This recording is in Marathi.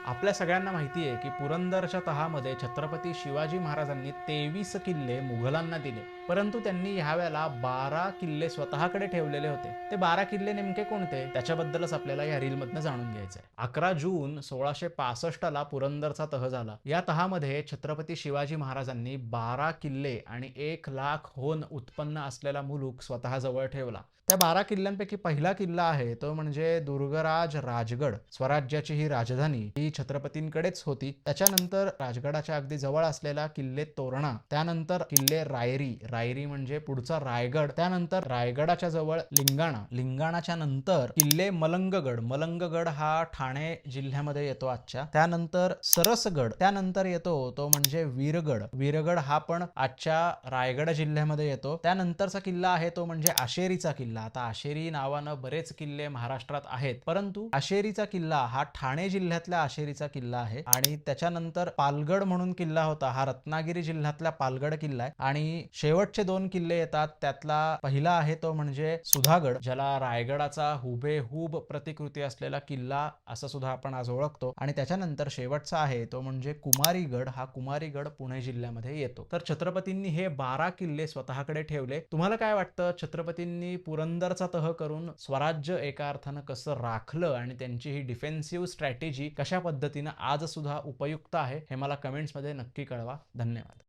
आपल्या सगळ्यांना माहिती आहे की पुरंदरच्या तहामध्ये छत्रपती शिवाजी महाराजांनी 23 किल्ले मुघलांना दिले, परंतु त्यांनी ह्यावेळेला 12 किल्ले स्वतःकडे ठेवलेले होते. ते 12 किल्ले नेमके कोणते, त्याच्याबद्दलच आपल्याला या रीलमधनं जाणून घ्यायचं आहे. 11 जून 1665 ला पुरंदरचा तह झाला. या तहामध्ये छत्रपती शिवाजी महाराजांनी 12 किल्ले आणि 1 लाख होन उत्पन्न असलेला मुलूक स्वतःजवळ ठेवला. त्या 12 किल्ल्यांपैकी पहिला किल्ला आहे तो म्हणजे दुर्गराज राजगड. स्वराज्याची ही राजधानी ही छत्रपतींकडेच होती. त्याच्यानंतर राजगडाच्या अगदी जवळ असलेला किल्ले तोरणा, त्यानंतर किल्ले रायरी, रायरी म्हणजे पुढचा रायगड, त्यानंतर रायगडाच्या जवळ लिंगाणा, लिंगाणाच्या नंतर किल्ले मलंगगड, मलंगगड हा ठाणे जिल्ह्यामध्ये येतो आजच्या, त्यानंतर सरसगड, त्यानंतर येतो तो म्हणजे वीरगड, वीरगड हा पण आजच्या रायगड जिल्ह्यामध्ये येतो. त्यानंतरचा किल्ला आहे तो म्हणजे आशेरीचा किल्ला. आता आशेरी नावानं बरेच किल्ले महाराष्ट्रात आहेत, परंतु आशेरीचा किल्ला हा ठाणे जिल्ह्यातल्या आशेरीचा किल्ला आहे. आणि त्याच्यानंतर पालगड म्हणून किल्ला होता, हा रत्नागिरी जिल्ह्यातला पालगड किल्ला आहे. आणि शेवटचे 2 किल्ले येतात, त्यातला पहिला आहे तो म्हणजे सुधागड, ज्याला रायगडाचा हुबेहूब प्रतिकृती असलेला किल्ला असं सुद्धा आपण आज ओळखतो. आणि त्याच्यानंतर शेवटचा आहे तो म्हणजे कुमारीगड, हा कुमारीगड पुणे जिल्ह्यामध्ये येतो. तर छत्रपतींनी हे 12 किल्ले स्वतःकडे ठेवले. तुम्हाला काय वाटतं, छत्रपतींनी पुरंदरचा तह करून स्वराज्य एका अर्थानं कसं राखलं आणि त्यांची ही डिफेन्सिव्ह स्ट्रॅटेजी कशा पद्धतीनं आज सुद्धा उपयुक्त आहे, हे मला कमेंट्समध्ये नक्की कळवा. धन्यवाद.